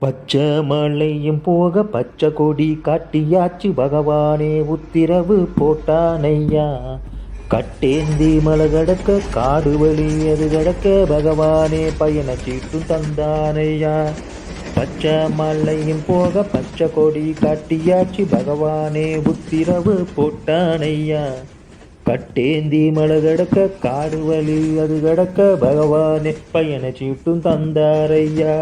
பச்சை மலையும் போக பச்சை கொடி காட்டியாச்சு பகவானே உத்திரவு போட்டானையா. கட்டேந்தி மலை கடக்க காடு வழி அது கடக்க பகவானே பயண சீட்டும் தந்தானையா. பச்சை மலையும் போக பச்சை கொடி காட்டியாச்சு பகவானே உத்திரவு போட்டானையா. கட்டேந்தி மலை கடக்க காடு வழி அது கடக்க பகவானே பயண சீட்டும் தந்தாரையா.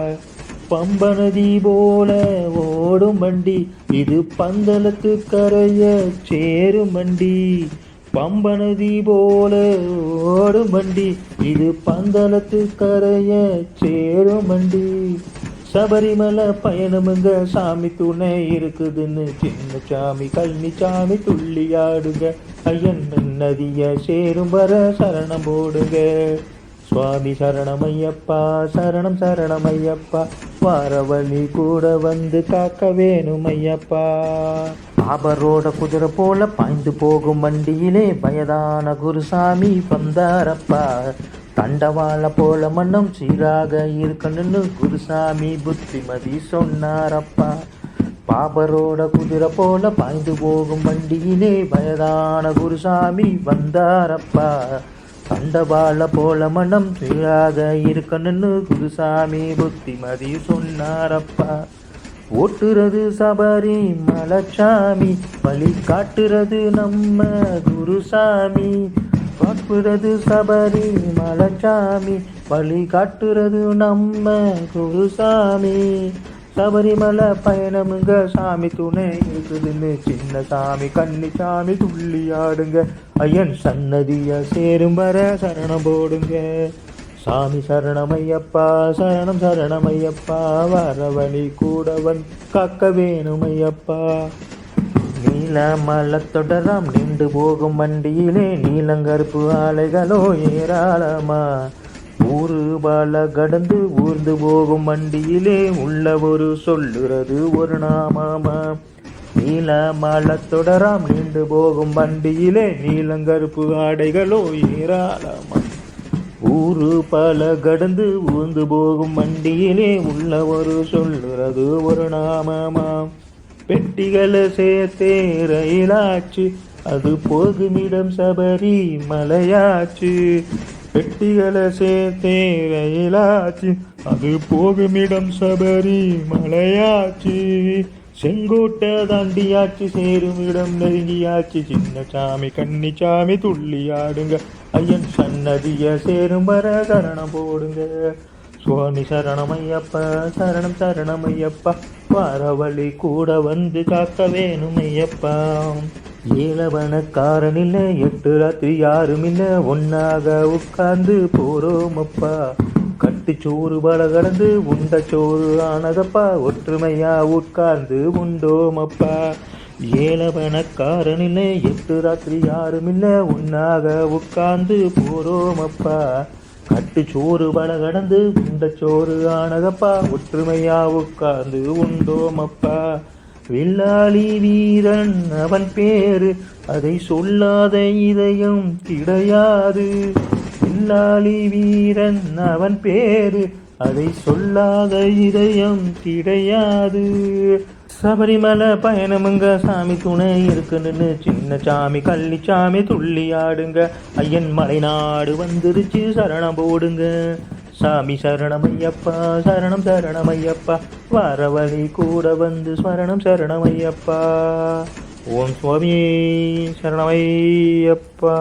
பம்பநதி போல ஓடும் வண்டி இது பந்தளத்து கரைய சேரும் வண்டி. பம்பநதி போல ஓடும் வண்டி இது பந்தளத்து கரைய சேரும் வண்டி. சபரிமலை பயணமுங்க சாமி துணை இருக்குதுன்னு சின்ன சாமி கல்னி சாமி துள்ளி ஆடுங்க. ஐயன் நதிய சேரும் வர சரணம் போடுங்க. சுவாமி சரணமையப்பா சரணம் சரணமையப்பா வாரவழி கூட வந்து காக்க வேணும் ஐயப்பா. பாபரோட குதிரை போல பாய்ந்து போகும் வண்டியிலே வயதான குருசாமி வந்தாரப்பா. தண்டவாள போல மன்னம் சீராக இருக்கணும்னு குருசாமி புத்திமதி சொன்னாரப்பா. பாபரோட குதிரை போல பாய்ந்து போகும் வண்டியிலே வயதான குருசாமி வந்தாரப்பா. தண்டவாள போல மனம் சீராக இருக்கணும்னு குருசாமி புத்திமதி சொன்னாரப்பா. ஓட்டுறது சபரி மலைச்சாமி வழி காட்டுறது நம்ம குருசாமி. காட்டுறது சபரி மலைச்சாமி வழி காட்டுறது நம்ம குருசாமி. சபரிமலை பயணமுங்க சாமி துணை இருக்குதுன்னு சின்ன சாமி கன்னி சாமி துள்ளி ஆடுங்க. ஐயன் சன்னதிய சேரும் வர சரணம் போடுங்க. சாமி சரணமையப்பா சரணம் சரணமையப்பா வரவழி கூட வந்து காக்க வேணும் ஐயப்பா. நீல மலை தொடராம் நின்று போகும் வண்டியிலே நீலங்கருப்பு ஆலைகளோ ஏராளமா. ஊரு பால கடந்து ஊர்ந்து போகும் வண்டியிலே உள்ள ஒரு சொல்லுறது ஒரு நாமமா. நீல மலை தொடராம் நின்று போகும் வண்டியிலே நீலங்கருப்பு ஆடைகளோ ஏராளமா. ஊரு பல கடந்து ஊர்ந்து போகும் வண்டியிலே உள்ள ஒரு சொல்லுறது ஒரு நாமமா. பெட்டிகளை சேர்த்தே ரயிலாச்சு அது போகுமிடம் சபரி மலையாச்சு. பெட்டிகளை சேர்த்தே ரயிலாச்சு அது போகுமிடம் சபரி மலையாச்சு. செங்கோட்டை தாண்டியாச்சு சேரும் இடம் நெருங்கியாச்சு சின்ன சாமி கன்னி சாமி துள்ளி ஆடுங்க. ஐயன் சன்னதிய சேரும் வர சரணம் போடுங்க. சுவாமி சரணமையப்பா சரணம் சரணமையப்பா வாரவழி கூட வந்து காக்க வேணும் ஐயப்பா. ஏழவனக்காரன் இல்ல 8 ராத்திரி யாரும் இல்ல ஒன்னாக உட்கார்ந்து போறோமப்பா. கட்டுச்சோறு பல கடந்து உண்ட சோறு ஆனதப்பா ஒற்றுமையா உட்கார்ந்து உண்டோமப்பா. ஏழவனக்காரன் இல்ல 8 ராத்திரி யாரும் இல்ல ஒன்னாக உட்கார்ந்து போறோமப்பா. கட்டுச்சோறு பல கடந்து உண்ட சோறு ஆனதப்பா ஒற்றுமையா உட்கார்ந்து உண்டோமப்பா. வில்லாளி வீரன் அவன் பேரு அதை சொல்லாத இதயம் கிடையாது. வில்லாளி வீரன் அவன் பேரு அதை சொல்லாத இதயம் கிடையாது. சபரிமலை பயணமுங்க சாமி துணை இருக்குன்னு சின்ன சாமி கள்ளி சாமி துள்ளி ஆடுங்க. ஐயன் மலைநாடு வந்துருச்சு சரணம் போடுங்க. சாமி சரணமையப்பா சரணம் சரணமையப்பா வரவழி கூட வந்து ஸ்மரணம் சரணமையப்பா. ஓம் சுவாமி சரணமையப்பா.